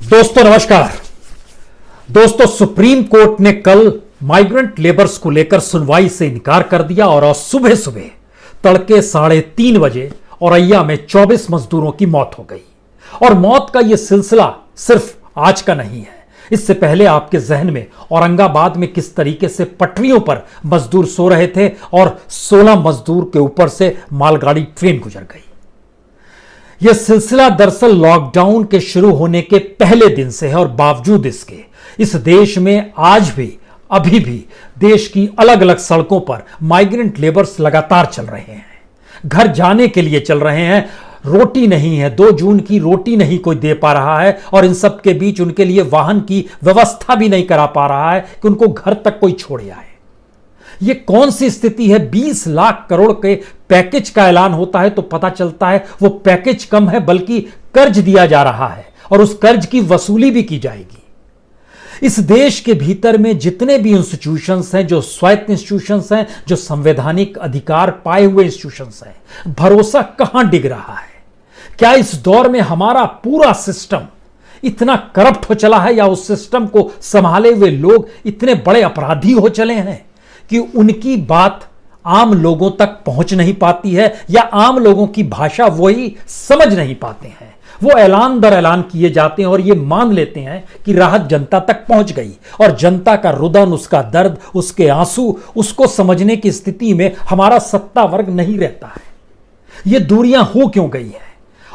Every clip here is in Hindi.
दोस्तों नमस्कार। दोस्तों सुप्रीम कोर्ट ने कल माइग्रेंट लेबर्स को लेकर सुनवाई से इनकार कर दिया और आज सुबह सुबह तड़के 3:30 बजे औरैया में 24 मजदूरों की मौत हो गई। और मौत का यह सिलसिला सिर्फ आज का नहीं है। इससे पहले आपके जहन में औरंगाबाद में किस तरीके से पटरियों पर मजदूर सो रहे थे और 16 मजदूर के ऊपर से मालगाड़ी ट्रेन गुजर गई। यह सिलसिला दरअसल लॉकडाउन के शुरू होने के पहले दिन से है और बावजूद इसके इस देश में आज भी अभी भी देश की अलग अलग सड़कों पर माइग्रेंट लेबर्स लगातार चल रहे हैं। घर जाने के लिए चल रहे हैं। रोटी नहीं है, 2 जून की रोटी नहीं कोई दे पा रहा है और इन सब के बीच उनके लिए वाहन की व्यवस्था भी नहीं करा पा रहा है कि उनको घर तक कोई छोड़े आए। ये कौन सी स्थिति है? 20 लाख करोड़ के पैकेज का ऐलान होता है तो पता चलता है वो पैकेज कम है, बल्कि कर्ज दिया जा रहा है और उस कर्ज की वसूली भी की जाएगी। इस देश के भीतर में जितने भी इंस्टीट्यूशंस हैं, जो स्वायत्त इंस्टीट्यूशंस हैं, जो संवैधानिक अधिकार पाए हुए इंस्टीट्यूशंस हैं, भरोसा कहां डिग रहा है? क्या इस दौर में हमारा पूरा सिस्टम इतना करप्ट हो चला है या उस सिस्टम को संभाले हुए लोग इतने बड़े अपराधी हो चले हैं कि उनकी बात आम लोगों तक पहुंच नहीं पाती है या आम लोगों की भाषा वही समझ नहीं पाते हैं? वो ऐलान दर ऐलान किए जाते हैं और ये मान लेते हैं कि राहत जनता तक पहुंच गई और जनता का रुदन, उसका दर्द, उसके आंसू, उसको समझने की स्थिति में हमारा सत्ता वर्ग नहीं रहता है। ये दूरियां हो क्यों गई हैं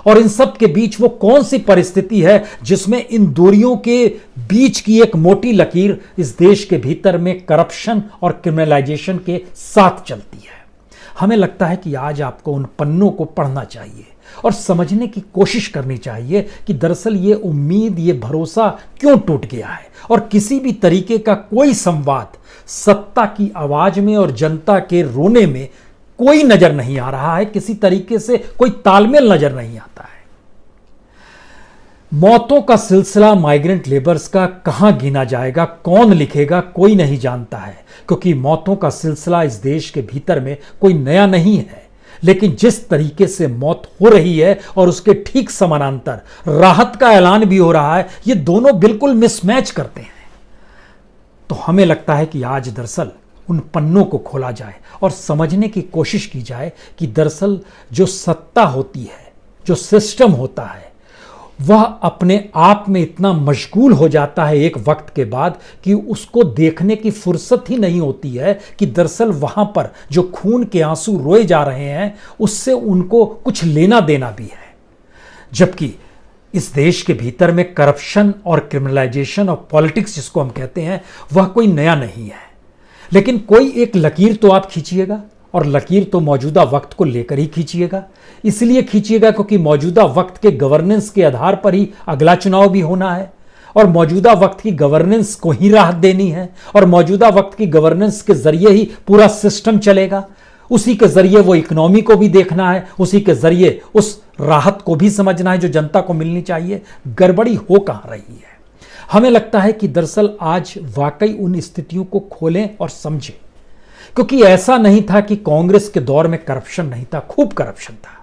और इन सब के बीच वो कौन सी परिस्थिति है जिसमें इन दूरियों के बीच की एक मोटी लकीर इस देश के भीतर में करप्शन और क्रिमिनलाइजेशन के साथ चलती है? हमें लगता है कि आज आपको उन पन्नों को पढ़ना चाहिए और समझने की कोशिश करनी चाहिए कि दरअसल ये उम्मीद, ये भरोसा क्यों टूट गया है और किसी भी तरीके का कोई संवाद सत्ता की आवाज में और जनता के रोने में कोई नजर नहीं आ रहा है। किसी तरीके से कोई तालमेल नजर नहीं आता है। मौतों का सिलसिला माइग्रेंट लेबर्स का कहां गिना जाएगा, कौन लिखेगा, कोई नहीं जानता है, क्योंकि मौतों का सिलसिला इस देश के भीतर में कोई नया नहीं है। लेकिन जिस तरीके से मौत हो रही है और उसके ठीक समानांतर राहत का ऐलान भी हो रहा है, ये दोनों बिल्कुल मिसमैच करते हैं। तो हमें लगता है कि आज दरअसल उन पन्नों को खोला जाए और समझने की कोशिश की जाए कि दरअसल जो सत्ता होती है, जो सिस्टम होता है, वह अपने आप में इतना मशगूल हो जाता है एक वक्त के बाद कि उसको देखने की फुर्सत ही नहीं होती है कि दरअसल वहां पर जो खून के आंसू रोए जा रहे हैं उससे उनको कुछ लेना देना भी है। जबकि इस देश के भीतर में करप्शन और क्रिमिनलाइजेशन और पॉलिटिक्स जिसको हम कहते हैं, वह कोई नया नहीं है। लेकिन कोई एक लकीर तो आप खींचिएगा और लकीर तो मौजूदा वक्त को लेकर ही खींचिएगा। इसलिए खींचिएगा क्योंकि मौजूदा वक्त के गवर्नेंस के आधार पर ही अगला चुनाव भी होना है और मौजूदा वक्त की गवर्नेंस को ही राहत देनी है और मौजूदा वक्त की गवर्नेंस के जरिए ही पूरा सिस्टम चलेगा। उसी के जरिए वो इकोनॉमी को भी देखना है, उसी के जरिए उस राहत को भी समझना है जो जनता को मिलनी चाहिए। गड़बड़ी हो कहां रही है? हमें लगता है कि दरअसल आज वाकई उन स्थितियों को खोलें और समझें, क्योंकि ऐसा नहीं था कि कांग्रेस के दौर में करप्शन नहीं था, खूब करप्शन था।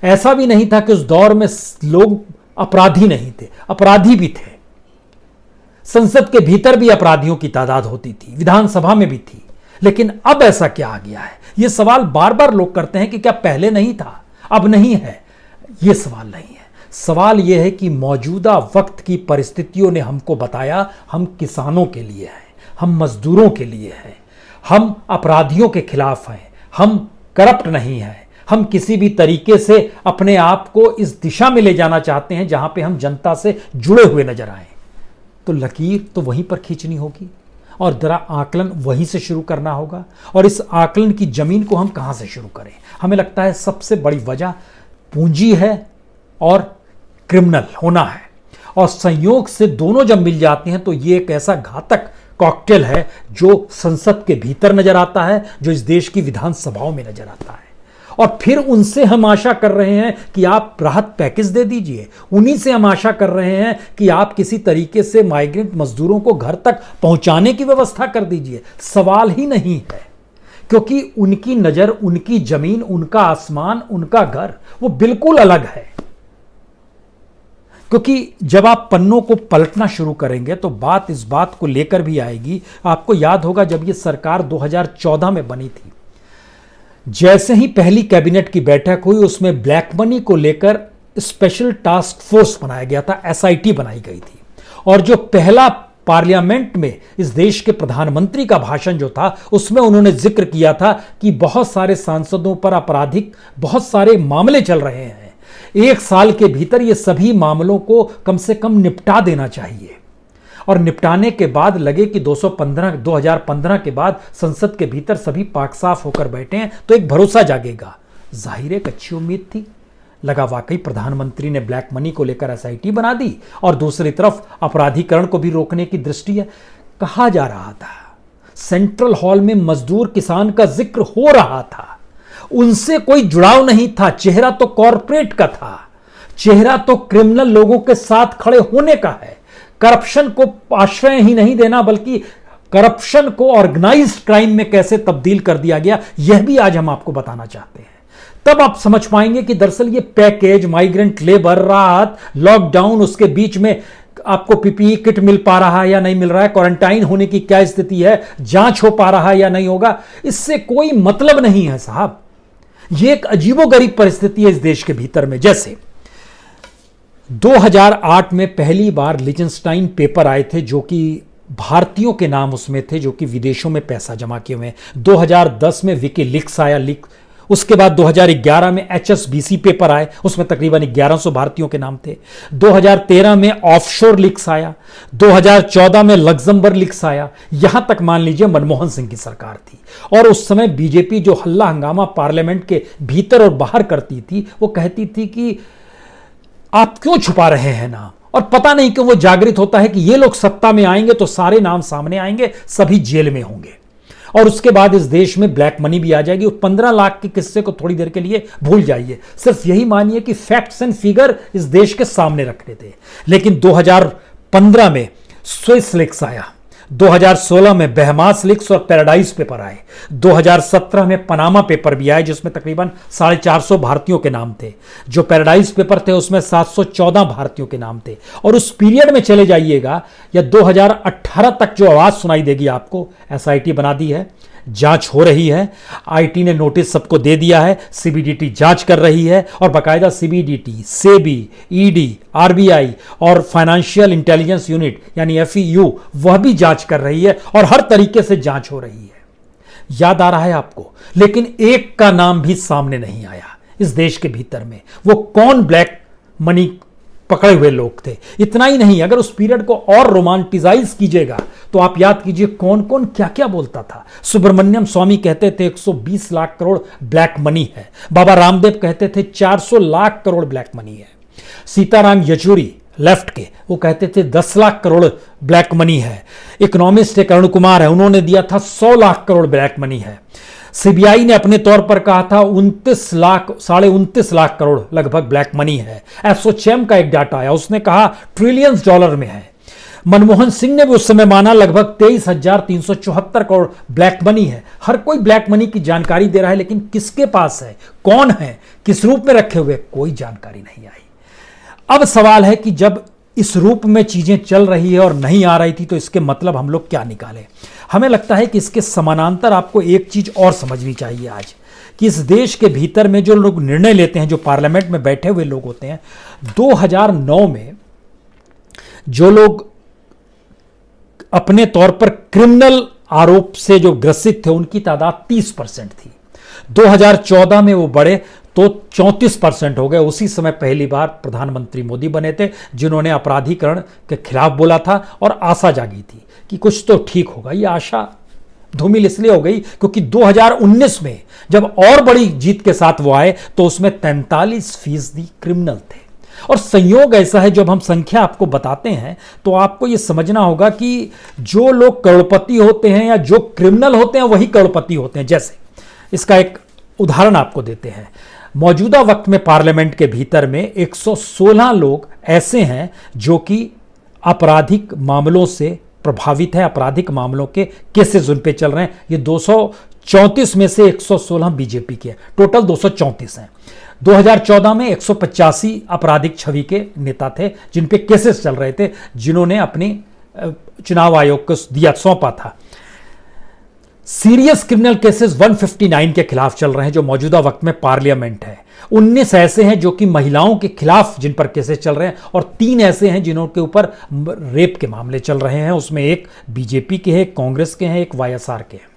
ऐसा भी नहीं था कि उस दौर में लोग अपराधी नहीं थे, अपराधी भी थे। संसद के भीतर भी अपराधियों की तादाद होती थी, विधानसभा में भी थी। लेकिन अब ऐसा क्या आ गया है? यह सवाल बार बार लोग करते हैं कि क्या पहले नहीं था, अब नहीं है। यह सवाल नहीं है। सवाल यह है कि मौजूदा वक्त की परिस्थितियों ने हमको बताया हम किसानों के लिए हैं, हम मजदूरों के लिए हैं, हम अपराधियों के खिलाफ हैं, हम करप्ट नहीं हैं, हम किसी भी तरीके से अपने आप को इस दिशा में ले जाना चाहते हैं जहां पे हम जनता से जुड़े हुए नजर आए। तो लकीर तो वहीं पर खींचनी होगी और जरा आकलन वहीं से शुरू करना होगा। और इस आकलन की जमीन को हम कहां से शुरू करें? हमें लगता है सबसे बड़ी वजह पूंजी है और क्रिमिनल होना है, और संयोग से दोनों जब मिल जाते हैं तो ये एक ऐसा घातक कॉकटेल है जो संसद के भीतर नजर आता है, जो इस देश की विधानसभाओं में नजर आता है। और फिर उनसे हम आशा कर रहे हैं कि आप राहत पैकेज दे दीजिए, उन्हीं से हम आशा कर रहे हैं कि आप किसी तरीके से माइग्रेंट मजदूरों को घर तक पहुंचाने की व्यवस्था कर दीजिए। सवाल ही नहीं है, क्योंकि उनकी नजर, उनकी जमीन, उनका आसमान, उनका घर वो बिल्कुल अलग है। क्योंकि जब आप पन्नों को पलटना शुरू करेंगे तो बात इस बात को लेकर भी आएगी। आपको याद होगा जब ये सरकार 2014 में बनी थी, जैसे ही पहली कैबिनेट की बैठक हुई उसमें ब्लैक मनी को लेकर स्पेशल टास्क फोर्स बनाया गया था, एसआईटी बनाई गई थी। और जो पहला पार्लियामेंट में इस देश के प्रधानमंत्री का भाषण जो था उसमें उन्होंने जिक्र किया था कि बहुत सारे सांसदों पर आपराधिक बहुत सारे मामले चल रहे हैं, 1 साल के भीतर ये सभी मामलों को कम से कम निपटा देना चाहिए। और निपटाने के बाद लगे कि 2015 के बाद संसद के भीतर सभी पाक साफ होकर बैठे हैं तो एक भरोसा जागेगा। जाहिर एक अच्छी उम्मीद थी, लगा वाकई प्रधानमंत्री ने ब्लैक मनी को लेकर एसआईटी बना दी और दूसरी तरफ अपराधीकरण को भी रोकने की दृष्टि है। कहा जा रहा था सेंट्रल हॉल में मजदूर किसान का जिक्र हो रहा था, उनसे कोई जुड़ाव नहीं था, चेहरा तो कॉरपोरेट का था, चेहरा तो क्रिमिनल लोगों के साथ खड़े होने का है। करप्शन को आश्रय ही नहीं देना बल्कि करप्शन को ऑर्गेनाइज्ड क्राइम में कैसे तब्दील कर दिया गया, यह भी आज हम आपको बताना चाहते हैं। तब आप समझ पाएंगे कि दरअसल ये पैकेज, माइग्रेंट लेबर, राहत, लॉकडाउन, उसके बीच में आपको पीपीई किट मिल पा रहा है या नहीं मिल रहा है, क्वारंटाइन होने की क्या स्थिति है, जांच हो पा रहा है या नहीं होगा, इससे कोई मतलब नहीं है साहब। ये एक अजीबोगरीब परिस्थिति है इस देश के भीतर में। जैसे 2008 में पहली बार लिचनस्टाइन पेपर आए थे जो कि भारतीयों के नाम उसमें थे जो कि विदेशों में पैसा जमा किए हुए। 2010 में विकीलीक्स आया, उसके बाद 2011 में HSBC पेपर आए, उसमें तकरीबन 1100 भारतीयों के नाम थे। 2013 में ऑफशोर लीक्स आया, 2014 में लग्जमबर्ग लीक्स आया, यहां तक मान लीजिए मनमोहन सिंह की सरकार थी और उस समय बीजेपी जो हल्ला हंगामा पार्लियामेंट के भीतर और बाहर करती थी, वो कहती थी कि आप क्यों छुपा रहे हैं नाम, और पता नहीं क्यों वो जागृत होता है कि ये लोग सत्ता में आएंगे तो सारे नाम सामने आएंगे, सभी जेल में होंगे और उसके बाद इस देश में ब्लैक मनी भी आ जाएगी। 15 लाख के किस्से को थोड़ी देर के लिए भूल जाइए, सिर्फ यही मानिए कि फैक्ट्स एंड फिगर इस देश के सामने रखने थे। लेकिन 2015 में स्विस लीक्स आया, 2016 में बहमास लीक्स और पैराडाइज पेपर आए, 2017 में पनामा पेपर भी आए जिसमें तकरीबन 450 भारतीयों के नाम थे। जो पैराडाइज पेपर थे उसमें 714 भारतीयों के नाम थे। और उस पीरियड में चले जाइएगा या 2018 तक जो आवाज सुनाई देगी आपको, एसआईटी बना दी है, जांच हो रही है, आईटी ने नोटिस सबको दे दिया है, सीबीडीटी जांच कर रही है और बाकायदा सीबीडीटी, सेबी, ईडी, आरबीआई और फाइनेंशियल इंटेलिजेंस यूनिट यानी एफईयू वह भी जांच कर रही है और हर तरीके से जांच हो रही है। याद आ रहा है आपको? लेकिन एक का नाम भी सामने नहीं आया इस देश के भीतर में, वो कौन ब्लैक मनी पकड़े हुए लोग थे। इतना ही नहीं, अगर उस पीरियड को और रोमांटिसाइज कीजिएगा तो आप याद कीजिए कौन कौन क्या क्या बोलता था। सुब्रमण्यम स्वामी कहते थे 120 लाख करोड़ ब्लैक मनी है, बाबा रामदेव कहते थे 400 लाख करोड़ ब्लैक मनी है, सीताराम येचुरी लेफ्ट के वो कहते थे 10 लाख करोड़ ब्लैक मनी है, इकोनॉमिस्ट एक अरुण कुमार है उन्होंने दिया था 100 लाख करोड़ ब्लैक मनी है, सीबीआई ने अपने तौर पर कहा था 29 लाख करोड़ लगभग ब्लैक मनी है, एसोचैम का एक डाटा आया उसने कहा ट्रिलियंस डॉलर में है, मनमोहन सिंह ने भी उस समय माना लगभग 23,374 करोड़ ब्लैक मनी है। हर कोई ब्लैक मनी की जानकारी दे रहा है लेकिन किसके पास है, कौन है, किस रूप में रखे हुए, कोई जानकारी नहीं आई। अब सवाल है कि जब इस रूप में चीजें चल रही है और नहीं आ रही थी तो इसके मतलब हम लोग क्या निकालें। हमें लगता है कि इसके समानांतर आपको एक चीज और समझनी चाहिए आज, कि इस देश के भीतर में जो लोग निर्णय लेते हैं, जो पार्लियामेंट में बैठे हुए लोग होते हैं, 2009 में जो लोग अपने तौर पर क्रिमिनल आरोप से जो ग्रसित थे उनकी तादाद 30% थी, 2014 में वो बढ़े तो 34% हो गए। उसी समय पहली बार प्रधानमंत्री मोदी बने थे जिन्होंने अपराधीकरण के खिलाफ बोला था और आशा जागी थी कि कुछ तो ठीक होगा। ये आशा धूमिल इसलिए हो गई क्योंकि 2019 में जब और बड़ी जीत के साथ वो आए तो उसमें 43% क्रिमिनल थे। और संयोग ऐसा है, जब हम संख्या आपको बताते हैं तो आपको यह समझना होगा कि जो लोग करोड़पति होते हैं या जो क्रिमिनल होते हैं वही करोड़पति होते हैं। जैसे इसका एक उदाहरण आपको देते हैं, मौजूदा वक्त में पार्लियामेंट के भीतर में 116 लोग ऐसे हैं जो कि आपराधिक मामलों से प्रभावित है, आपराधिक मामलों के केसेस उन पे चल रहे हैं। ये 234 में से 116 बीजेपी के, टोटल 234 हैं। 2014 में 185 आपराधिक छवि के नेता थे जिन पे केसेस चल रहे थे, जिन्होंने अपनी चुनाव आयोग को सौंपा था। सीरियस क्रिमिनल केसेस 159 के खिलाफ चल रहे हैं जो मौजूदा वक्त में पार्लियामेंट है। 19 ऐसे हैं जो कि महिलाओं के खिलाफ जिन पर केसेस चल रहे हैं, और 3 ऐसे हैं जिनों के ऊपर रेप के मामले चल रहे हैं। उसमें एक बीजेपी के हैं, एक कांग्रेस के हैं, एक वाईएसआर के हैं।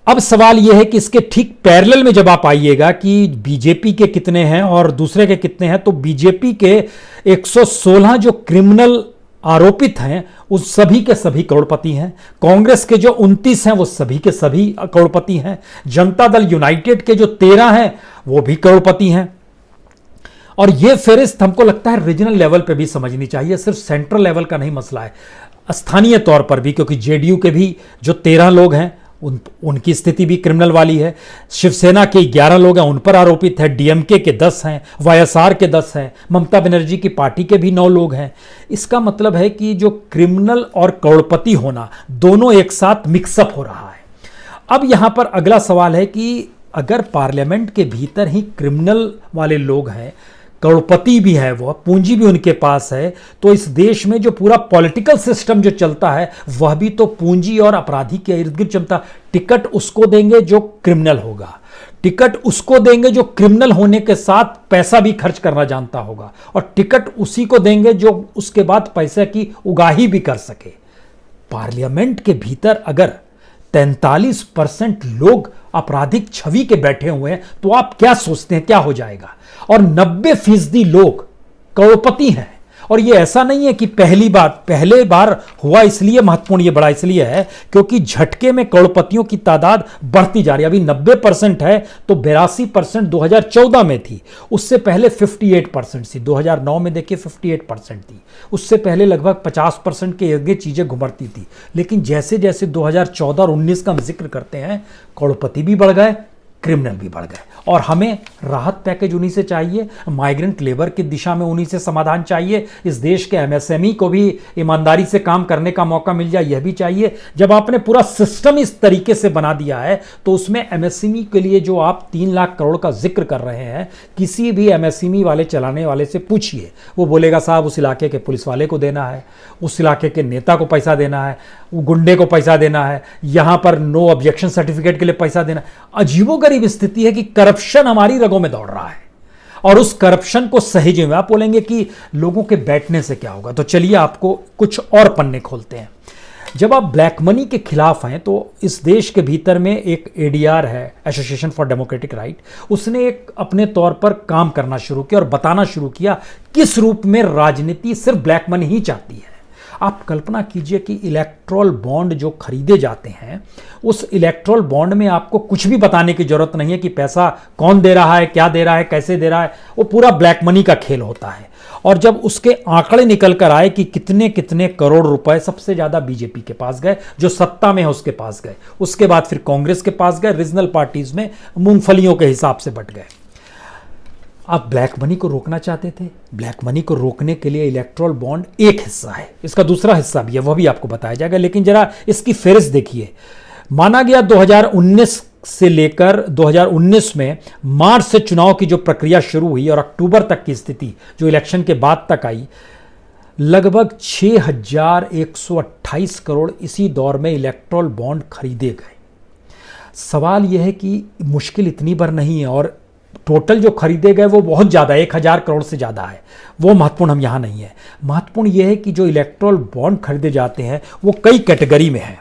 अब सवाल यह है कि इसके ठीक पैरेलल में जब आप आइएगा कि बीजेपी के कितने हैं और दूसरे के कितने हैं, तो बीजेपी के 116 जो क्रिमिनल आरोपित हैं उस सभी के सभी करोड़पति हैं। कांग्रेस के जो 29 हैं वो सभी के सभी करोड़पति हैं। जनता दल यूनाइटेड के जो 13 हैं वो भी करोड़पति हैं। और ये फहरिस्त हमको लगता है रीजनल लेवल पे भी समझनी चाहिए, सिर्फ सेंट्रल लेवल का नहीं मसला है, स्थानीय तौर पर भी, क्योंकि जेडीयू के भी जो 13 लोग हैं उनकी स्थिति भी क्रिमिनल वाली है। शिवसेना के 11 लोग हैं, उन पर आरोपित है। डीएमके के 10 हैं, वाईएसआर के 10 हैं, ममता बनर्जी की पार्टी के भी 9 लोग हैं। इसका मतलब है कि जो क्रिमिनल और करोड़पति होना दोनों एक साथ मिक्सअप हो रहा है। अब यहां पर अगला सवाल है कि अगर पार्लियामेंट के भीतर ही क्रिमिनल वाले लोग हैं, करोड़पति भी है, वो पूंजी भी उनके पास है, तो इस देश में जो पूरा पॉलिटिकल सिस्टम जो चलता है वह भी तो पूंजी और अपराधी के इर्द गिर्द चलता। टिकट उसको देंगे जो क्रिमिनल होगा, टिकट उसको देंगे जो क्रिमिनल होने के साथ पैसा भी खर्च करना जानता होगा, और टिकट उसी को देंगे जो उसके बाद पैसे की उगाही भी कर सके। पार्लियामेंट के भीतर अगर 43% लोग आपराधिक छवि के बैठे हुए हैं तो आप क्या सोचते हैं क्या हो जाएगा? और 90% लोग करोड़पति हैं। और ये ऐसा नहीं है कि पहले बार हुआ, इसलिए महत्वपूर्ण ये बड़ा इसलिए है क्योंकि झटके में करोड़पतियों की तादाद बढ़ती जा रही है। अभी 90% है तो 82% 2014 में थी, उससे पहले 58% थी, 2009 में देखिए 58% थी, उससे पहले लगभग 50% के आगे चीजें घुमरती थी। लेकिन जैसे जैसे 2014 और 19 का हम जिक्र करते हैं, करोड़पति भी बढ़ गए, क्रिमिनल भी बढ़ गए। और हमें राहत पैकेज उन्हीं से चाहिए, माइग्रेंट लेबर की दिशा में उन्हीं से समाधान चाहिए। इस देश के एमएसएमई को भी ईमानदारी से काम करने का मौका मिल जाए, यह भी चाहिए। जब आपने पूरा सिस्टम इस तरीके से बना दिया है तो उसमें एमएसएमई के लिए जो आप 3 लाख करोड़ का जिक्र कर रहे हैं, किसी भी एमएसएमई वाले चलाने वाले से पूछिए, वो बोलेगा साहब उस इलाके के पुलिस वाले को देना है, उस इलाके के नेता को पैसा देना है, गुंडे को पैसा देना है, यहां पर नो ऑब्जेक्शन सर्टिफिकेट के लिए पैसा देना। अजीबोगरीब स्थिति है कि करप्शन हमारी रगों में दौड़ रहा है, और उस करप्शन को सहेजे में आप बोलेंगे कि लोगों के बैठने से क्या होगा। तो चलिए आपको कुछ और पन्ने खोलते हैं। जब आप ब्लैक मनी के खिलाफ हैं तो इस देश के भीतर में एक एडीआर है, एसोसिएशन फॉर डेमोक्रेटिक राइट, उसने एक अपने तौर पर काम करना शुरू किया और बताना शुरू किया किस रूप में राजनीति सिर्फ ब्लैक मनी ही चाहती है। आप कल्पना कीजिए कि इलेक्ट्रल बॉन्ड जो खरीदे जाते हैं, उस इलेक्ट्रल बॉन्ड में आपको कुछ भी बताने की जरूरत नहीं है कि पैसा कौन दे रहा है, क्या दे रहा है, कैसे दे रहा है, वो पूरा ब्लैक मनी का खेल होता है। और जब उसके आंकड़े निकल कर आए कि कितने कितने करोड़ रुपए सबसे ज्यादा बीजेपी के पास गए, जो सत्ता में है उसके पास गए, उसके बाद फिर कांग्रेस के पास गए, रीजनल पार्टीज में मूंगफलियों के हिसाब से बट गए। आप ब्लैक मनी को रोकना चाहते थे। ब्लैक मनी को रोकने के लिए इलेक्ट्रल बॉन्ड एक हिस्सा है, इसका दूसरा हिस्सा भी है, वह भी आपको बताया जाएगा। लेकिन जरा इसकी फेहरिस्त देखिए। माना गया 2019 से लेकर 2019 में मार्च से चुनाव की जो प्रक्रिया शुरू हुई और अक्टूबर तक की स्थिति जो इलेक्शन के बाद तक आई, लगभग 6128 करोड़ इसी दौर में इलेक्ट्रल बॉन्ड खरीदे गए। सवाल यह है कि मुश्किल इतनी बार नहीं है, और टोटल जो खरीदे गए वो बहुत ज़्यादा, 1000 करोड़ से ज़्यादा है। वो महत्वपूर्ण हम यहाँ नहीं है। महत्वपूर्ण यह है कि जो इलेक्ट्रल बॉन्ड खरीदे जाते हैं वो कई कैटेगरी में है,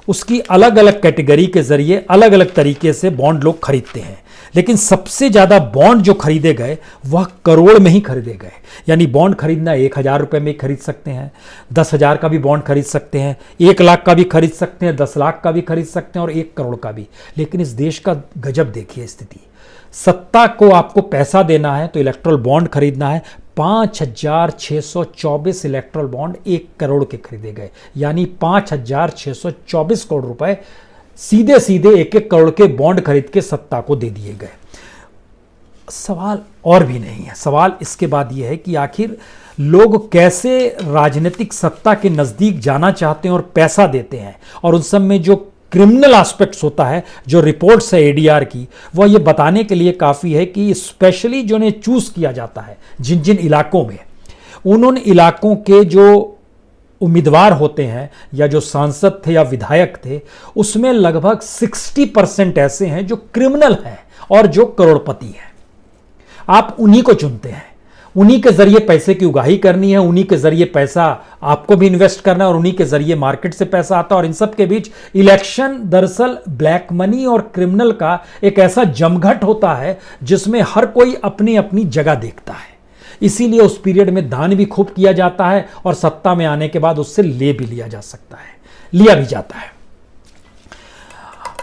उसकी अलग अलग कैटेगरी के जरिए अलग अलग तरीके से बॉन्ड लोग खरीदते हैं। लेकिन सबसे ज़्यादा बॉन्ड जो खरीदे गए वह करोड़ में ही खरीदे गए। यानी बॉन्ड खरीदना 1000 रुपये में खरीद सकते हैं, 10,000 का भी बॉन्ड खरीद सकते हैं, 1 लाख का भी खरीद सकते हैं, 10 लाख का भी खरीद सकते हैं और 1 करोड़ का भी। लेकिन इस देश का गजब देखिए स्थिति, सत्ता को आपको पैसा देना है तो इलेक्ट्रल बॉन्ड खरीदना है। 5624 इलेक्ट्रल बॉन्ड 1 करोड़ के खरीदे गए, यानी 5624 करोड़ रुपए सीधे सीधे 1-1 करोड़ के बॉन्ड खरीद के सत्ता को दे दिए गए। सवाल और भी नहीं है, सवाल इसके बाद यह है कि आखिर लोग कैसे राजनीतिक सत्ता के नजदीक जाना चाहते हैं और पैसा देते हैं, और उन सब में जो क्रिमिनल एस्पेक्ट्स होता है, जो रिपोर्ट्स है एडीआर की, वह ये बताने के लिए काफ़ी है कि स्पेशली जो ने चूज किया जाता है जिन जिन इलाकों में, उन इलाकों के जो उम्मीदवार होते हैं या जो सांसद थे या विधायक थे, उसमें लगभग 60% ऐसे हैं जो क्रिमिनल हैं और जो करोड़पति हैं। आप उन्हीं को चुनते हैं, उन्हीं के जरिए पैसे की उगाही करनी है, उन्हीं के जरिए पैसा आपको भी इन्वेस्ट करना है और उन्हीं के जरिए मार्केट से पैसा आता है। और इन सब के बीच इलेक्शन दरअसल ब्लैक मनी और क्रिमिनल का एक ऐसा जमघट होता है जिसमें हर कोई अपनी अपनी जगह देखता है। इसीलिए उस पीरियड में दान भी खूब किया जाता है और सत्ता में आने के बाद उससे ले भी लिया जा सकता है, लिया भी जाता है।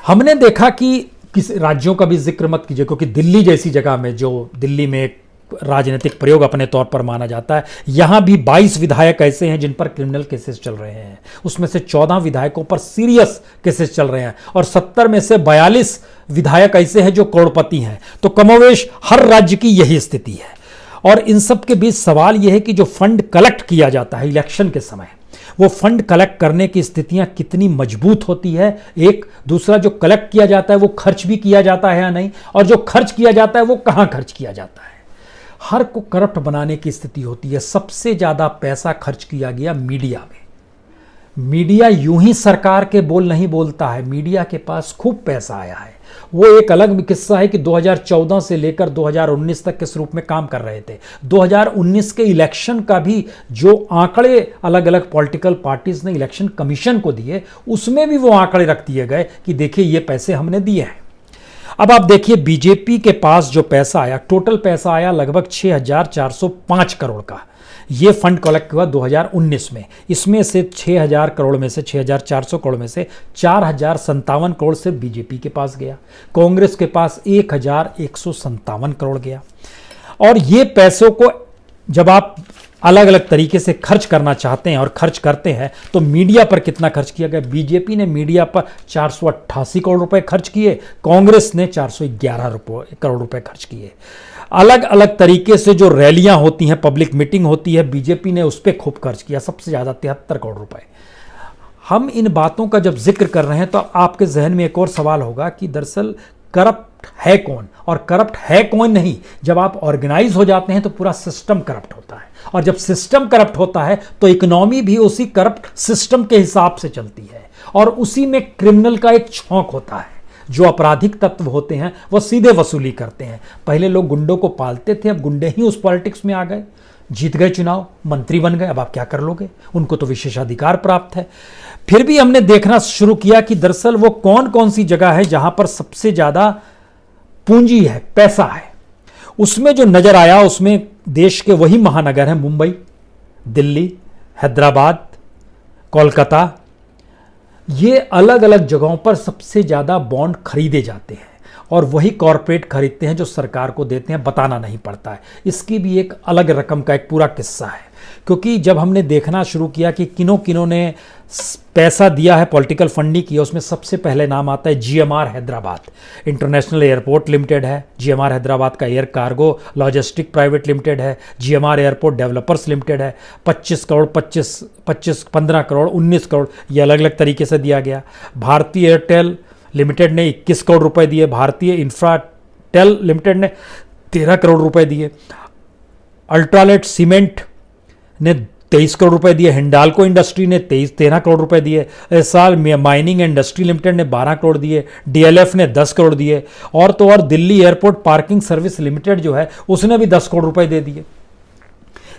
हमने देखा कि किस राज्यों का भी जिक्र मत कीजिए, क्योंकि दिल्ली जैसी जगह में, जो दिल्ली में एक राजनीतिक प्रयोग अपने तौर पर माना जाता है, यहां भी 22 विधायक ऐसे हैं जिन पर क्रिमिनल केसेस चल रहे हैं। उसमें से 14 विधायकों पर सीरियस केसेस चल रहे हैं और 70 में से 42 विधायक ऐसे हैं जो करोड़पति हैं। तो कमोवेश हर राज्य की यही स्थिति है। और इन सब के बीच सवाल यह है कि जो फंड कलेक्ट किया जाता है इलेक्शन के समय, वो फंड कलेक्ट करने की स्थितियां कितनी मजबूत होती है। एक दूसरा, जो कलेक्ट किया जाता है वो खर्च भी किया जाता है या नहीं, और जो खर्च किया जाता है वो कहां खर्च किया जाता है। हर को करप्ट बनाने की स्थिति होती है। सबसे ज्यादा पैसा खर्च किया गया मीडिया में। मीडिया यूं ही सरकार के बोल नहीं बोलता है, मीडिया के पास खूब पैसा आया है। वो एक अलग किस्सा है कि 2014 से लेकर 2019 तक किस रूप में काम कर रहे थे। 2019 के इलेक्शन का भी जो आंकड़े अलग अलग पॉलिटिकल पार्टीज ने इलेक्शन कमीशन को दिए, उसमें भी वो आंकड़े रख दिए गए कि देखिए ये पैसे हमने दिए हैं। अब आप देखिए बीजेपी के पास जो पैसा आया, टोटल पैसा आया लगभग 6,405 करोड़ का। ये फंड कलेक्ट हुआ 2019 में। इसमें से 6,000 करोड़ में से 6,400 करोड़ में से 4,057 करोड़ सिर्फ बीजेपी के पास गया। कांग्रेस के पास 1,157 करोड़ गया। और ये पैसों को जब आप अलग अलग तरीके से खर्च करना चाहते हैं और खर्च करते हैं, तो मीडिया पर कितना खर्च किया गया? बीजेपी ने मीडिया पर 488 करोड़ रुपए खर्च किए, कांग्रेस ने 411 करोड़ रुपए खर्च किए। अलग अलग तरीके से जो रैलियां होती हैं, पब्लिक मीटिंग होती है, बीजेपी ने उस पर खूब खर्च किया, सबसे ज्यादा 73 करोड़ रुपए। हम इन बातों का जब जिक्र कर रहे हैं तो आपके जहन में एक और सवाल होगा कि दरअसल करप्ट है कौन, और करप्ट है कौन नहीं। जब आप ऑर्गेनाइज हो जाते हैं तो पूरा सिस्टम करप्ट होता है, और जब सिस्टम करप्ट होता है तो इकोनॉमी भी उसी करप्ट सिस्टम के हिसाब से चलती है, और उसी में क्रिमिनल का एक छौंक होता है। जो आपराधिक तत्व होते हैं वो सीधे वसूली करते हैं। पहले लोग गुंडों को पालते थे, अब गुंडे ही उस पॉलिटिक्स में आ गए, जीत गए चुनाव, मंत्री बन गए, अब आप क्या कर लोगे? उनको तो विशेषाधिकार प्राप्त है। फिर भी हमने देखना शुरू किया कि दरअसल वो कौन कौन सी जगह है जहां पर सबसे ज्यादा पूंजी है, पैसा है। उसमें जो नजर आया, उसमें देश के वही महानगर हैं, मुंबई, दिल्ली, हैदराबाद, कोलकाता। ये अलग अलग जगहों पर सबसे ज्यादा बॉन्ड खरीदे जाते हैं, और वही कॉरपोरेट खरीदते हैं जो सरकार को देते हैं, बताना नहीं पड़ता है। इसकी भी एक अलग रकम का एक पूरा किस्सा है, क्योंकि जब हमने देखना शुरू किया कि किनों किनों ने पैसा दिया है, पॉलिटिकल फंडिंग की, उसमें सबसे पहले नाम आता है GMR Hyderabad international airport limited है। जीएमआर हैदराबाद का air cargo logistic private limited है। जीएमआर एयरपोर्ट डेवलपर्स लिमिटेड है। 25 करोड़, 15 करोड़, 19 करोड़, ये अलग अलग तरीके से दिया गया। भारतीय एयरटेल लिमिटेड ने 21 करोड़ रुपए दिए। भारतीय इंफ्राटेल लिमिटेड ने 13 करोड़ रुपए दिए। अल्ट्रालेट सीमेंट ने 23 करोड़ रुपए दिए। हिंडाल्को इंडस्ट्री ने 13 करोड़ रुपए दिए। एसआर माइनिंग इंडस्ट्री लिमिटेड ने 12 करोड़ दिए। डीएलएफ ने 10 करोड़ दिए। और तो और Delhi airport parking service limited जो है, उसने भी 10 करोड़ रुपए दे दिए।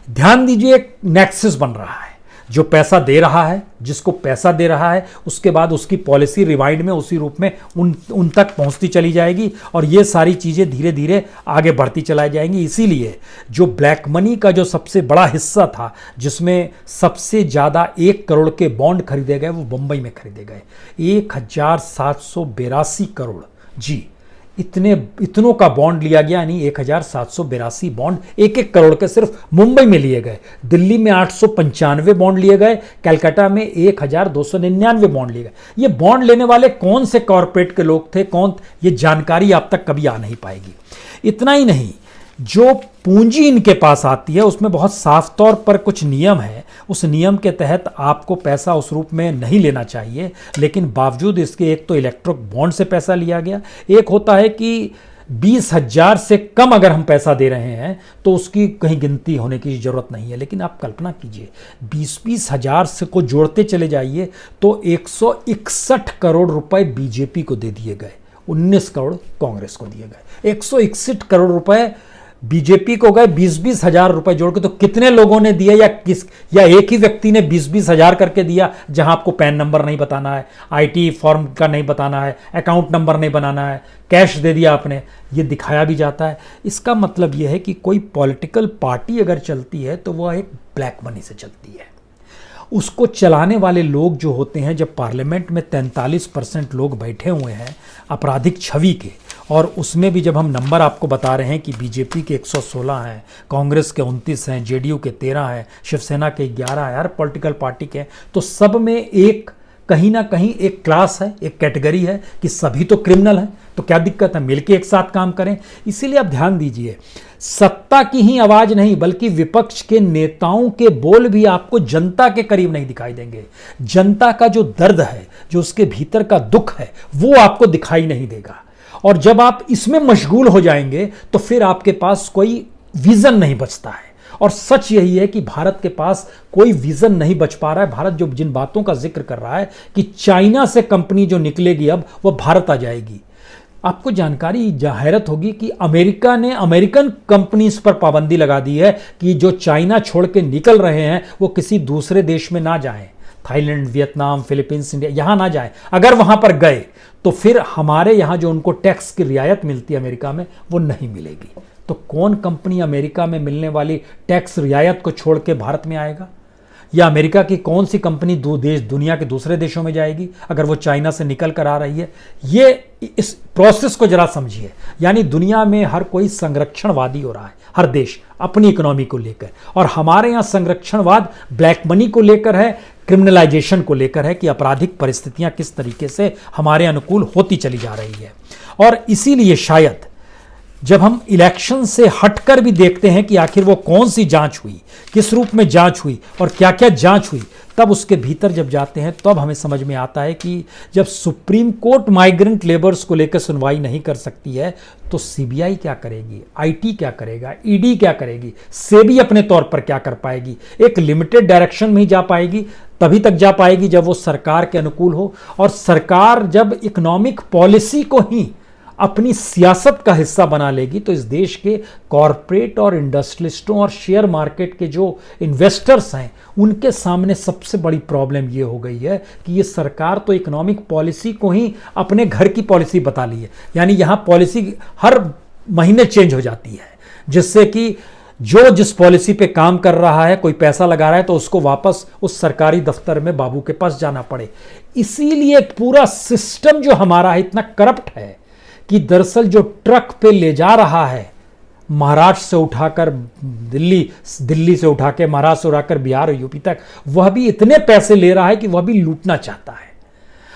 ध्यान दीजिए, एक नेक्सस बन रहा है। जो पैसा दे रहा है, जिसको पैसा दे रहा है, उसके बाद उसकी पॉलिसी रिवाइंड में उसी रूप में उन तक पहुंचती चली जाएगी, और ये सारी चीजें धीरे धीरे आगे बढ़ती चलाई जाएंगी। इसीलिए जो ब्लैक मनी का जो सबसे बड़ा हिस्सा था, जिसमें सबसे ज्यादा 1 करोड़ के बॉन्ड खरीदे गए, वो बंबई में खरीदे गए। 1,782 करोड़, जी, इतनों का बॉन्ड लिया गया, यानी 1,782 बॉन्ड 1-1 करोड़ के सिर्फ मुंबई में लिए गए। दिल्ली में 895 बॉन्ड लिए गए। कलकत्ता में 1,299 बॉन्ड लिए गए। ये बॉन्ड लेने वाले कौन से कॉरपोरेट के लोग थे, कौन, ये जानकारी आप तक कभी आ नहीं पाएगी। इतना ही नहीं, जो पूंजी इनके पास आती है उसमें बहुत साफ तौर पर कुछ नियम है। उस नियम के तहत आपको पैसा उस रूप में नहीं लेना चाहिए, लेकिन बावजूद इसके एक तो इलेक्ट्रिक बॉन्ड से पैसा लिया गया, एक होता है कि 20,000 से कम अगर हम पैसा दे रहे हैं तो उसकी कहीं गिनती होने की ज़रूरत नहीं है। लेकिन आप कल्पना कीजिए 20-20 हज़ार से को जोड़ते चले जाइए तो 161 करोड़ रुपए बीजेपी को दे दिए गए, 19 करोड़ कांग्रेस को दिए गए। 161 करोड़ रुपए बीजेपी को गए, 20-20 हजार रुपए जोड़ के। तो कितने लोगों ने दिए, या एक ही व्यक्ति ने 20-20 हजार करके दिया, जहां आपको पैन नंबर नहीं बताना है, आईटी फॉर्म का नहीं बताना है, अकाउंट नंबर नहीं बनाना है, कैश दे दिया आपने, ये दिखाया भी जाता है। इसका मतलब यह है कि कोई पॉलिटिकल पार्टी अगर चलती है तो वह एक ब्लैक मनी से चलती है। उसको चलाने वाले लोग जो होते हैं, जब पार्लियामेंट में 43% लोग बैठे हुए हैं आपराधिक छवि के, और उसमें भी जब हम नंबर आपको बता रहे हैं कि बीजेपी के 116 हैं, कांग्रेस के 29 हैं, जेडीयू के 13 हैं, शिवसेना के 11 हैं, हर पॉलिटिकल पार्टी के, तो सब में एक कहीं ना कहीं एक क्लास है, एक कैटेगरी है कि सभी तो क्रिमिनल हैं, तो क्या दिक्कत है, मिलके एक साथ काम करें। इसीलिए आप ध्यान दीजिए, सत्ता की ही आवाज नहीं बल्कि विपक्ष के नेताओं के बोल भी आपको जनता के करीब नहीं दिखाई देंगे। जनता का जो दर्द है, जो उसके भीतर का दुख है, वो आपको दिखाई नहीं देगा। और जब आप इसमें मशगूल हो जाएंगे तो फिर आपके पास कोई विजन नहीं बचता है। और सच यही है कि भारत के पास कोई विजन नहीं बच पा रहा है। भारत जो जिन बातों का जिक्र कर रहा है कि चाइना से कंपनी जो निकलेगी अब वो भारत आ जाएगी, आपको जानकारी हैरत होगी कि अमेरिका ने अमेरिकन कंपनीज पर पाबंदी लगा दी है कि जो चाइना छोड़ के निकल रहे हैं वो किसी दूसरे देश में ना जाएं, थाईलैंड, वियतनाम, फिलीपींस, इंडिया, यहां ना जाएं। अगर वहां पर गए तो फिर हमारे यहां जो उनको टैक्स की रियायत मिलती है अमेरिका में, वो नहीं मिलेगी। तो कौन कंपनी अमेरिका में मिलने वाली टैक्स रियायत को छोड़ के भारत में आएगा, या अमेरिका की कौन सी कंपनी दुनिया के दूसरे देशों में जाएगी अगर वो चाइना से निकल कर आ रही है। ये इस प्रोसेस को जरा समझिए। यानी दुनिया में हर कोई संरक्षणवादी हो रहा है, हर देश अपनी इकोनॉमी को लेकर, और हमारे यहाँ संरक्षणवाद ब्लैक मनी को लेकर है, क्रिमिनलाइजेशन को लेकर है कि आपराधिक परिस्थितियां किस तरीके से हमारे अनुकूल होती चली जा रही है। और इसीलिए शायद जब हम इलेक्शन से हटकर भी देखते हैं कि आखिर वो कौन सी जांच हुई, किस रूप में जांच हुई और क्या क्या जांच हुई, तब उसके भीतर जब जाते हैं तब हमें समझ में आता है कि जब सुप्रीम कोर्ट माइग्रेंट लेबर्स को लेकर सुनवाई नहीं कर सकती है तो सीबीआई क्या करेगी, आईटी क्या करेगा, ईडी क्या करेगी, सेबी अपने तौर पर क्या कर पाएगी। एक लिमिटेड डायरेक्शन में ही जा पाएगी, तभी तक जा पाएगी जब वो सरकार के अनुकूल हो। और सरकार जब इकोनॉमिक पॉलिसी को ही अपनी सियासत का हिस्सा बना लेगी तो इस देश के कॉरपोरेट और इंडस्ट्रियलिस्टों और शेयर मार्केट के जो इन्वेस्टर्स हैं उनके सामने सबसे बड़ी प्रॉब्लम ये हो गई है कि ये सरकार तो इकोनॉमिक पॉलिसी को ही अपने घर की पॉलिसी बता ली है। यानी यहाँ पॉलिसी हर महीने चेंज हो जाती है, जिससे कि जो जिस पॉलिसी पे काम कर रहा है, कोई पैसा लगा रहा है तो उसको वापस उस सरकारी दफ्तर में बाबू के पास जाना पड़े। इसीलिए पूरा सिस्टम जो हमारा है इतना करप्ट है कि दरअसल जो ट्रक पे ले जा रहा है महाराष्ट्र से उठाकर दिल्ली से उठा के महाराष्ट्र से उठाकर बिहार और यूपी तक, वह भी इतने पैसे ले रहा है कि वह भी लूटना चाहता है।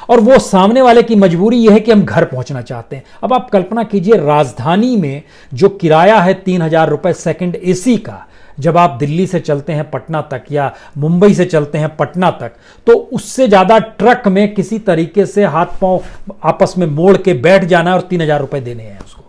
और वो सामने वाले की मजबूरी यह है कि हम घर पहुंचना चाहते हैं। अब आप कल्पना कीजिए, राजधानी में जो किराया है 3,000 रुपए सेकंड एसी का, जब आप दिल्ली से चलते हैं पटना तक या मुंबई से चलते हैं पटना तक, तो उससे ज़्यादा ट्रक में किसी तरीके से हाथ पांव आपस में मोड़ के बैठ जाना और 3,000 रुपए देने हैं उसको।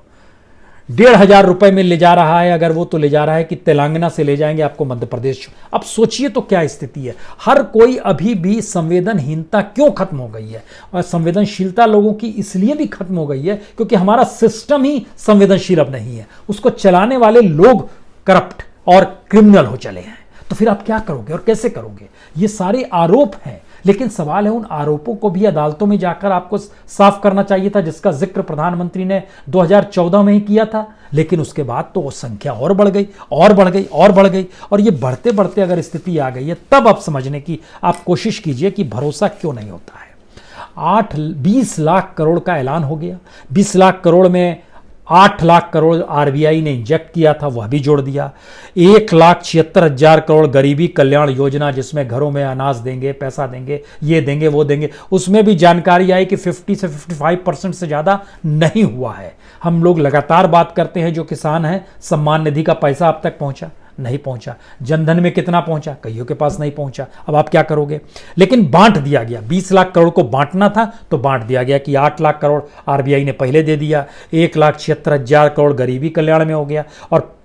1,500 रुपए में ले जा रहा है अगर वो, तो ले जा रहा है कि तेलंगाना से ले जाएंगे आपको मध्य प्रदेश। अब सोचिए तो क्या स्थिति है। हर कोई अभी भी संवेदनहीनता क्यों खत्म हो गई है, और संवेदनशीलता लोगों की इसलिए भी खत्म हो गई है क्योंकि हमारा सिस्टम ही संवेदनशील अब नहीं है। उसको चलाने वाले लोग करप्ट और क्रिमिनल हो चले हैं। तो फिर आप क्या करोगे और कैसे करोगे? ये सारे आरोप हैं, लेकिन सवाल है उन आरोपों को भी अदालतों में जाकर आपको साफ करना चाहिए था, जिसका जिक्र प्रधानमंत्री ने 2014 में ही किया था। लेकिन उसके बाद तो वो संख्या और बढ़ गई और बढ़ गई और बढ़ गई, और ये बढ़ते बढ़ते अगर स्थिति आ गई है तब आप समझने की आप कोशिश कीजिए कि भरोसा क्यों नहीं होता है। 20 लाख करोड़ का ऐलान हो गया। 20 लाख करोड़ में 8 लाख करोड़ आरबीआई ने इंजेक्ट किया था, वह भी जोड़ दिया। 1,76,000 करोड़ गरीबी कल्याण योजना, जिसमें घरों में अनाज देंगे, पैसा देंगे, ये देंगे, वो देंगे, उसमें भी जानकारी आई कि 50 से 55% से ज़्यादा नहीं हुआ है। हम लोग लगातार बात करते हैं, जो किसान हैं, सम्मान निधि का पैसा अब तक पहुंचा नहीं पहुंचा। जनधन में कितना पहुंचा, कईयों के पास नहीं पहुंचा। अब आप क्या करोगे? लेकिन बांट दिया गया। 20 लाख करोड़ को बांटना था तो बांट दिया गया कि 8 लाख करोड़ आरबीआई ने पहले दे दिया, 1,76,000 करोड़ गरीबी कल्याण में हो गया, और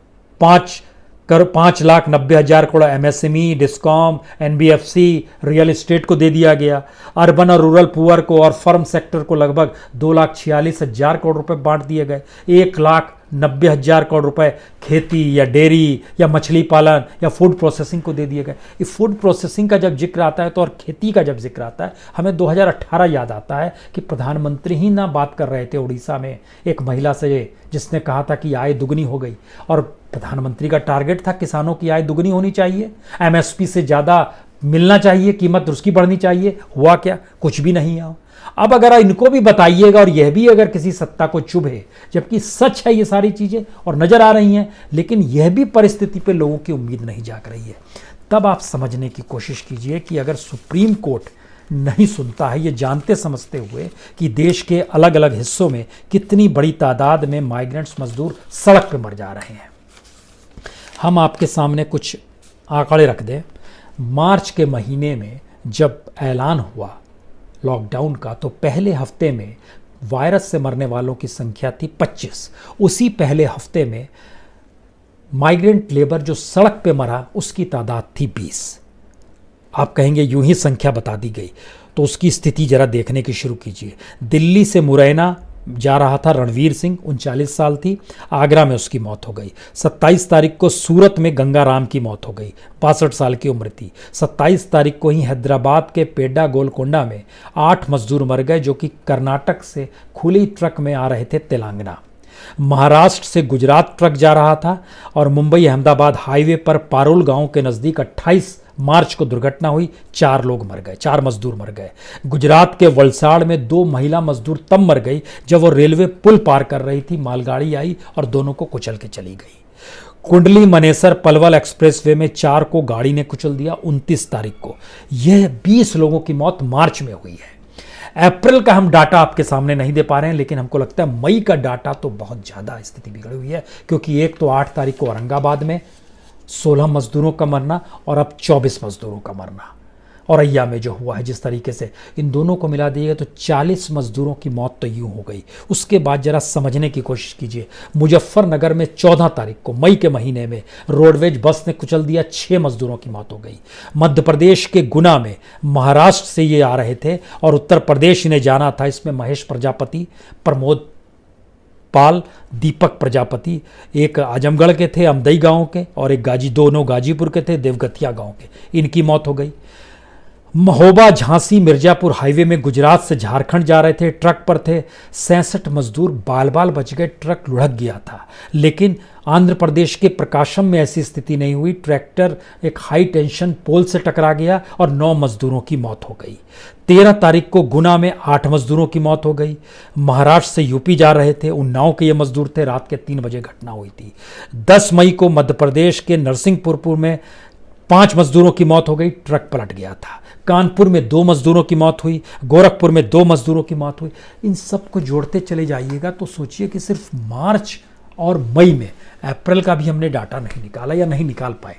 5,90,000 crore MSME, discom, NBFC, real estate को दे दिया गया। अर्बन और रूरल पुअर को और फर्म सेक्टर को लगभग 2,46,000 करोड़ रुपए बांट दिए गए। 1,90,000 करोड़ रुपए खेती या डेयरी या मछली पालन या फूड प्रोसेसिंग को दे दिए गए। ये फूड प्रोसेसिंग का जब जिक्र आता है तो, और खेती का जब जिक्र आता है, हमें 2018 याद आता है कि प्रधानमंत्री ही ना बात कर रहे थे उड़ीसा में एक महिला से, जिसने कहा था कि आय दुगनी हो गई, और प्रधानमंत्री का टारगेट था किसानों की आय दुगनी होनी चाहिए, एमएसपी से ज़्यादा मिलना चाहिए, कीमत उसकी बढ़नी चाहिए। हुआ क्या? कुछ भी नहीं हुआ। अब अगर इनको भी बताइएगा और यह भी अगर किसी सत्ता को चुभे, जबकि सच है ये सारी चीज़ें और नज़र आ रही हैं, लेकिन यह भी परिस्थिति पे लोगों की उम्मीद नहीं जाग रही है, तब आप समझने की कोशिश कीजिए कि अगर सुप्रीम कोर्ट नहीं सुनता है, ये जानते समझते हुए कि देश के अलग अलग हिस्सों में कितनी बड़ी तादाद में माइग्रेंट्स मजदूर सड़क पर मर जा रहे हैं। हम आपके सामने कुछ आंकड़े रख दें। मार्च के महीने में जब ऐलान हुआ लॉकडाउन का, तो पहले हफ्ते में वायरस से मरने वालों की संख्या थी 25। उसी पहले हफ्ते में माइग्रेंट लेबर जो सड़क पे मरा, उसकी तादाद थी 20। आप कहेंगे यूं ही संख्या बता दी गई, तो उसकी स्थिति जरा देखने की शुरू कीजिए। दिल्ली से मुरैना जा रहा था रणवीर सिंह, 39 साल थी, आगरा में उसकी मौत हो गई। 27 तारीख को सूरत में गंगाराम की मौत हो गई, 62 साल की उम्र थी। 27 तारीख को ही हैदराबाद के पेड्डा गोलकोंडा में 8 मजदूर मर गए, जो कि कर्नाटक से खुली ट्रक में आ रहे थे तेलंगाना। महाराष्ट्र से गुजरात ट्रक जा रहा था और मुंबई अहमदाबाद हाईवे पर पारुल गांव के नज़दीक 28 मार्च को दुर्घटना हुई, 4 लोग मर गए, 4 मजदूर मर गए। गुजरात के वलसाड़ में 2 महिला मजदूर तब मर गई जब वो रेलवे पुल पार कर रही थी, मालगाड़ी आई और दोनों को कुचल के चली गई। कुंडली मनेसर पलवल एक्सप्रेसवे में 4 को गाड़ी ने कुचल दिया 29 तारीख को। यह 20 लोगों की मौत मार्च में हुई है। अप्रैल का हम डाटा आपके सामने नहीं दे पा रहे हैं, लेकिन हमको लगता है मई का डाटा तो बहुत ज़्यादा स्थिति बिगड़ी हुई है, क्योंकि एक तो 8 तारीख को औरंगाबाद में 16 मजदूरों का मरना और अब 24 मजदूरों का मरना, औरैया में जो हुआ है जिस तरीके से, इन दोनों को मिला दिएगा तो 40 मजदूरों की मौत तो यूं हो गई। उसके बाद जरा समझने की कोशिश कीजिए, मुजफ्फरनगर में 14 तारीख को मई के महीने में रोडवेज बस ने कुचल दिया, 6 मजदूरों की मौत हो गई। मध्य प्रदेश के गुना में, महाराष्ट्र से ये आ रहे थे और उत्तर प्रदेश इन्हें जाना था, इसमें महेश प्रजापति, प्रमोद पाल, दीपक प्रजापति, एक आजमगढ़ के थे अमदई गांव के, और एक दोनों गाजीपुर के थे देवगतिया गांव के, इनकी मौत हो गई। महोबा झांसी मिर्जापुर हाईवे में गुजरात से झारखंड जा रहे थे, ट्रक पर थे 66 मजदूर, बाल बाल बच गए, ट्रक लुढ़क गया था। लेकिन आंध्र प्रदेश के प्रकाशम में ऐसी स्थिति नहीं हुई, ट्रैक्टर एक हाई टेंशन पोल से टकरा गया और 9 मजदूरों की मौत हो गई। 13 तारीख को गुना में 8 मजदूरों की मौत हो गई। महाराष्ट्र से यूपी जा रहे थे, उन्नाव के ये मजदूर थे, रात के 3 बजे घटना हुई थी। 10 मई को मध्य प्रदेश के नरसिंहपुर में 5 मजदूरों की मौत हो गई, ट्रक पलट गया था। कानपुर में 2 मजदूरों की मौत हुई, गोरखपुर में 2 मजदूरों की मौत हुई। इन सब को जोड़ते चले जाइएगा तो सोचिए कि सिर्फ मार्च और मई में, अप्रैल का भी हमने डाटा नहीं निकाला या नहीं निकाल पाए,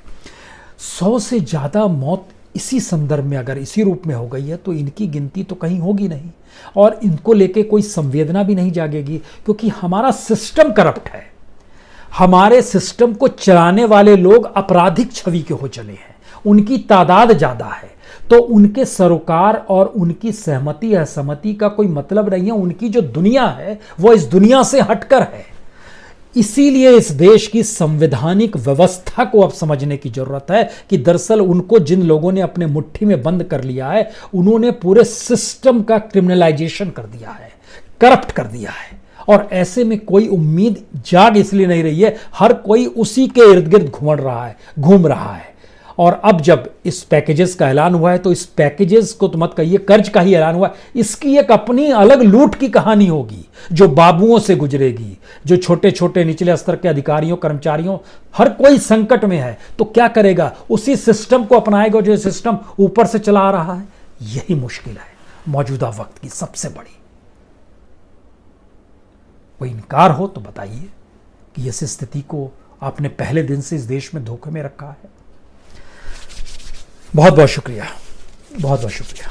100 से ज़्यादा मौत इसी संदर्भ में अगर इसी रूप में हो गई है तो इनकी गिनती तो कहीं होगी नहीं, और इनको लेके कोई संवेदना भी नहीं जागेगी, क्योंकि हमारा सिस्टम करप्ट है। हमारे सिस्टम को चलाने वाले लोग आपराधिक छवि के हो चले हैं, उनकी तादाद ज़्यादा है, तो उनके सरोकार और उनकी सहमति असहमति का कोई मतलब नहीं है। उनकी जो दुनिया है वो इस दुनिया से हटकर है। इसीलिए इस देश की संवैधानिक व्यवस्था को अब समझने की जरूरत है कि दरअसल उनको जिन लोगों ने अपने मुट्ठी में बंद कर लिया है, उन्होंने पूरे सिस्टम का क्रिमिनलाइजेशन कर दिया है, करप्ट कर दिया है। और ऐसे में कोई उम्मीद जाग इसलिए नहीं रही है, हर कोई उसी के इर्द गिर्द घूम रहा है। और अब जब इस पैकेजेस का ऐलान हुआ है तो इस पैकेजेस को तो मत कहिए, कर्ज का ही ऐलान हुआ है, इसकी एक अपनी अलग लूट की कहानी होगी जो बाबुओं से गुजरेगी, जो छोटे छोटे निचले स्तर के अधिकारियों कर्मचारियों, हर कोई संकट में है तो क्या करेगा, उसी सिस्टम को अपनाएगा जो सिस्टम ऊपर से चला रहा है। यही मुश्किल है मौजूदा वक्त की सबसे बड़ी। कोई इनकार हो तो बताइए कि इस स्थिति को आपने पहले दिन से इस देश में धोखे में रखा है। बहुत बहुत शुक्रिया, बहुत बहुत शुक्रिया।